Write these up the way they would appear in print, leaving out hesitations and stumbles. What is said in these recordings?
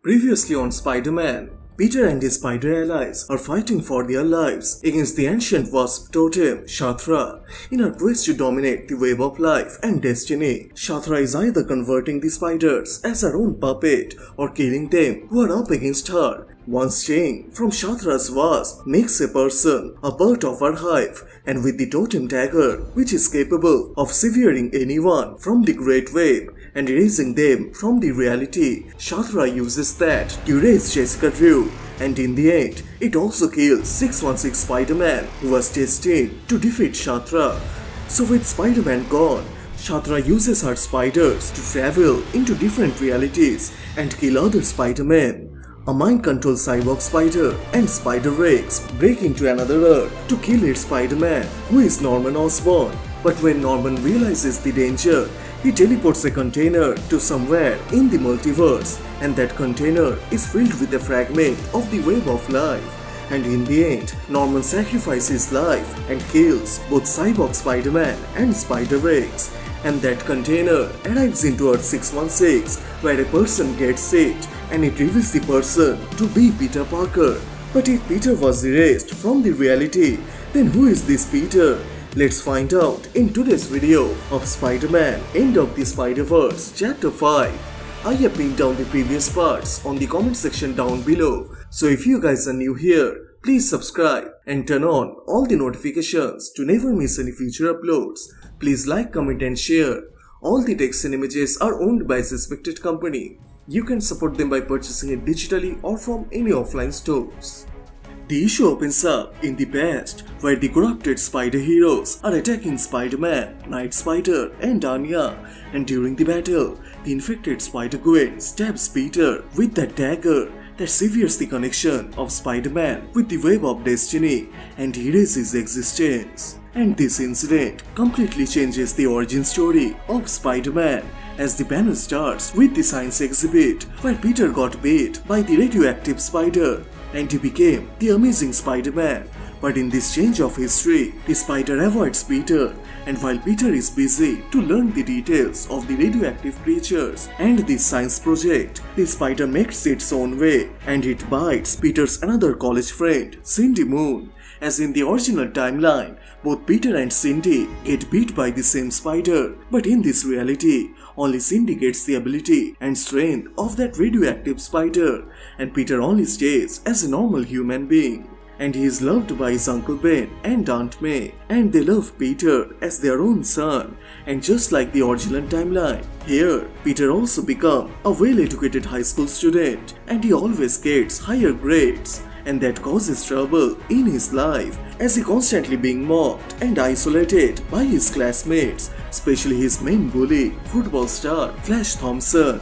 Previously on Spider-Man, Peter and his spider allies are fighting for their lives against the ancient wasp totem, Shathra, in her quest to dominate the web of life and destiny. Shathra is either converting the spiders as her own puppet or killing them who are up against her. One sting from Shathra's wasp makes a person a part of her hive, and with the totem dagger, which is capable of severing anyone from the great web and erasing them from the reality, Shathra uses that to erase Jessica Drew, and in the end, it also kills 616 Spider-Man who was destined to defeat Shathra. So with Spider-Man gone, Shathra uses her spiders to travel into different realities and kill other Spider-Men. A mind-controlled cyborg spider and Spider-Rex break into another Earth to kill its Spider-Man, who is Norman Osborn. But when Norman realizes the danger, he teleports a container to somewhere in the multiverse, and that container is filled with a fragment of the web of life. And in the end, Norman sacrifices his life and kills both Cyborg Spider-Man and Spider-Rex. And that container arrives into Earth 616, where a person gets it, and it reveals the person to be Peter Parker. But if Peter was erased from the reality, then who is this Peter? Let's find out in today's video of Spider-Man End of the Spider-Verse Chapter 5. I have pinned down the previous parts on the comment section down below, so if you guys are new here, please subscribe and turn on all the notifications to never miss any future uploads. Please like, comment and share. All the text and images are owned by a suspected company. You can support them by purchasing it digitally or from any offline stores. The issue opens up in the past, where the corrupted spider heroes are attacking Spider-Man, Night Spider and Anya, and during the battle, the infected Spider-Gwen stabs Peter with that dagger that severs the connection of Spider-Man with the web of destiny and erases his existence. And this incident completely changes the origin story of Spider-Man, as the banner starts with the science exhibit where Peter got bit by the radioactive spider and he became the amazing Spider-Man. But in this change of history, the spider avoids Peter, and while Peter is busy to learn the details of the radioactive creatures and this science project, the spider makes its own way and it bites Peter's another college friend, Cindy Moon. As in the original timeline, both Peter and Cindy get bit by the same spider, but in this reality, only Cindy gets the ability and strength of that radioactive spider, and Peter only stays as a normal human being. And he is loved by his Uncle Ben and Aunt May, and they love Peter as their own son. And just like the original timeline, here Peter also becomes a well-educated high school student, and he always gets higher grades. And that causes trouble in his life, as he constantly being mocked and isolated by his classmates, especially his main bully, football star Flash Thompson.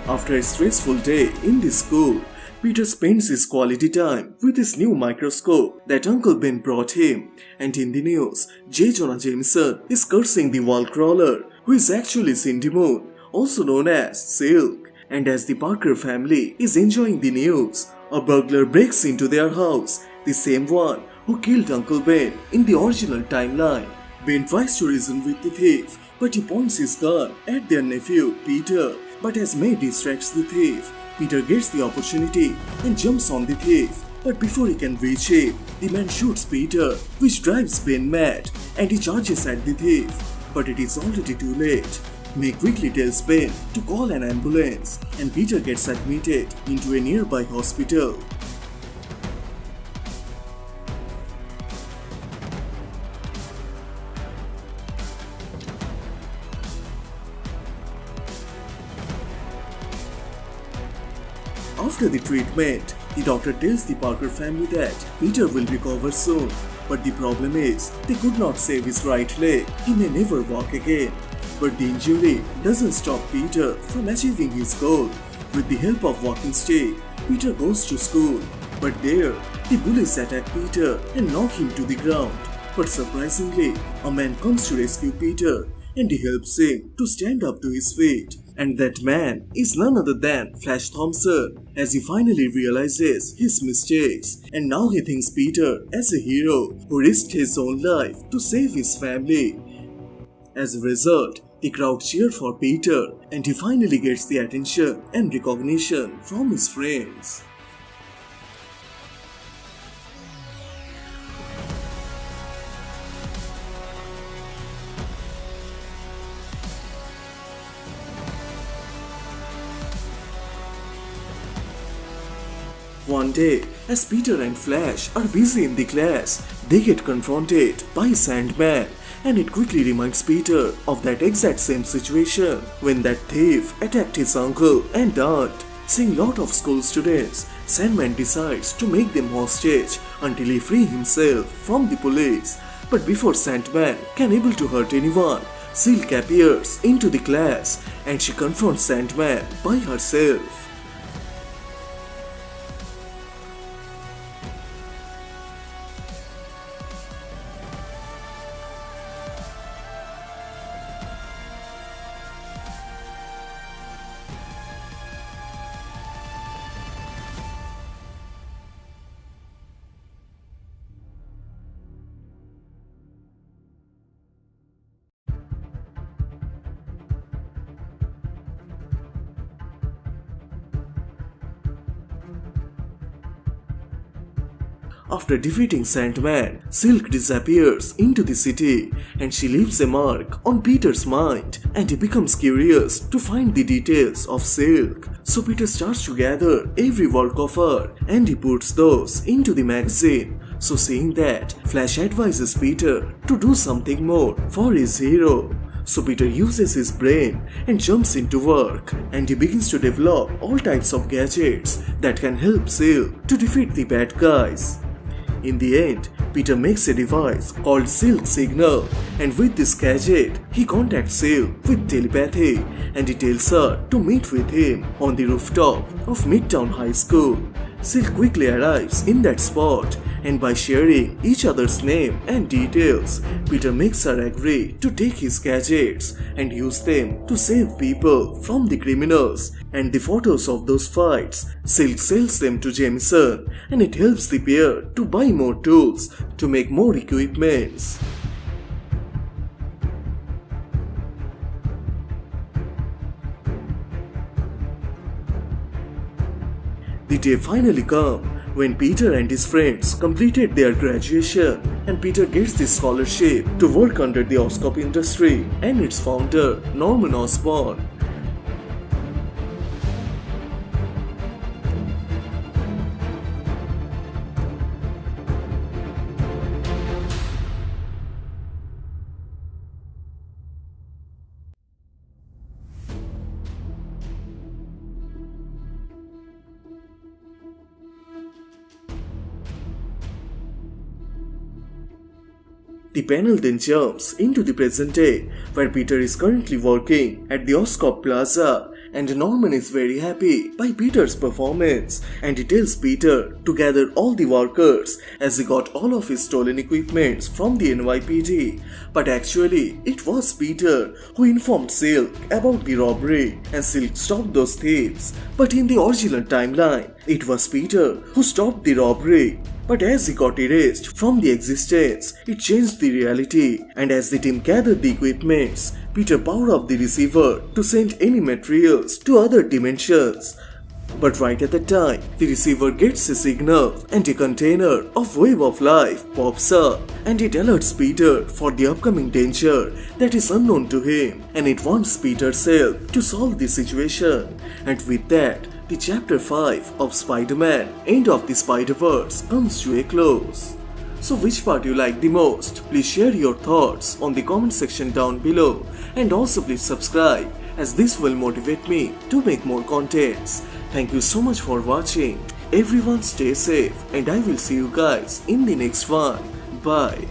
After a stressful day in the school, Peter spends his quality time with his new microscope that Uncle Ben brought him, and in the news, J. Jonah Jameson is cursing the wall crawler, who is actually Cindy Moon, also known as Silk. And as the Parker family is enjoying the news, a burglar breaks into their house, the same one who killed Uncle Ben in the original timeline. Ben tries to reason with the thief, but he points his gun at their nephew, Peter. But as May distracts the thief, Peter gets the opportunity and jumps on the thief. But before he can reach him, the man shoots Peter, which drives Ben mad, and he charges at the thief. But it is already too late. May quickly tells Ben to call an ambulance, and Peter gets admitted into a nearby hospital. After the treatment, the doctor tells the Parker family that Peter will recover soon, but the problem is they could not save his right leg. He may never walk again. But the injury doesn't stop Peter from achieving his goal. With the help of walking stick, Peter goes to school. But there, the bullies attack Peter and knock him to the ground. But surprisingly, a man comes to rescue Peter and he helps him to stand up to his feet. And that man is none other than Flash Thompson, as he finally realizes his mistakes, and now he thinks Peter as a hero who risked his own life to save his family. As a result, the crowd cheer for Peter and he finally gets the attention and recognition from his friends. One day, as Peter and Flash are busy in the class, they get confronted by Sandman, and it quickly reminds Peter of that exact same situation when that thief attacked his uncle and aunt. Seeing lot of school students, Sandman decides to make them hostage until he frees himself from the police. But before Sandman can able to hurt anyone, Silk appears into the class and she confronts Sandman by herself. After defeating Sandman, Silk disappears into the city and she leaves a mark on Peter's mind, and he becomes curious to find the details of Silk. So Peter starts to gather every work of her and he puts those into the magazine. So seeing that, Flash advises Peter to do something more for his hero. So Peter uses his brain and jumps into work, and he begins to develop all types of gadgets that can help Silk to defeat the bad guys. In the end, Peter makes a device called Silk Signal, and with this gadget, he contacts Silk with telepathy and he tells her to meet with him on the rooftop of Midtown High School. Silk quickly arrives in that spot, and by sharing each other's name and details, Peter makes her agree to take his gadgets and use them to save people from the criminals. And the photos of those fights, Silk sells them to Jameson, and it helps the pair to buy more tools to make more equipments. The day finally comes when Peter and his friends completed their graduation, and Peter gets the scholarship to work under the Oscorp industry and its founder, Norman Osborn. The panel then jumps into the present day, where Peter is currently working at the Oscorp Plaza, and Norman is very happy by Peter's performance, and he tells Peter to gather all the workers as he got all of his stolen equipments from the NYPD. But actually, it was Peter who informed Silk about the robbery, and Silk stopped those thieves. But in the original timeline, it was Peter who stopped the robbery. But as he got erased from the existence, it changed the reality, and as the team gathered the equipments, Peter powered up the receiver to send any materials to other dimensions. But right at the time, the receiver gets a signal and a container of Web of Life pops up, and it alerts Peter for the upcoming danger that is unknown to him, and it wants Peter's help to solve the situation. And with that, the chapter 5 of Spider-Man End of the Spiderverse comes to a close. So which part you like the most? Please share your thoughts on the comment section down below, and also please subscribe, as this will motivate me to make more contents. Thank you so much for watching. Everyone stay safe, and I will see you guys in the next one. Bye.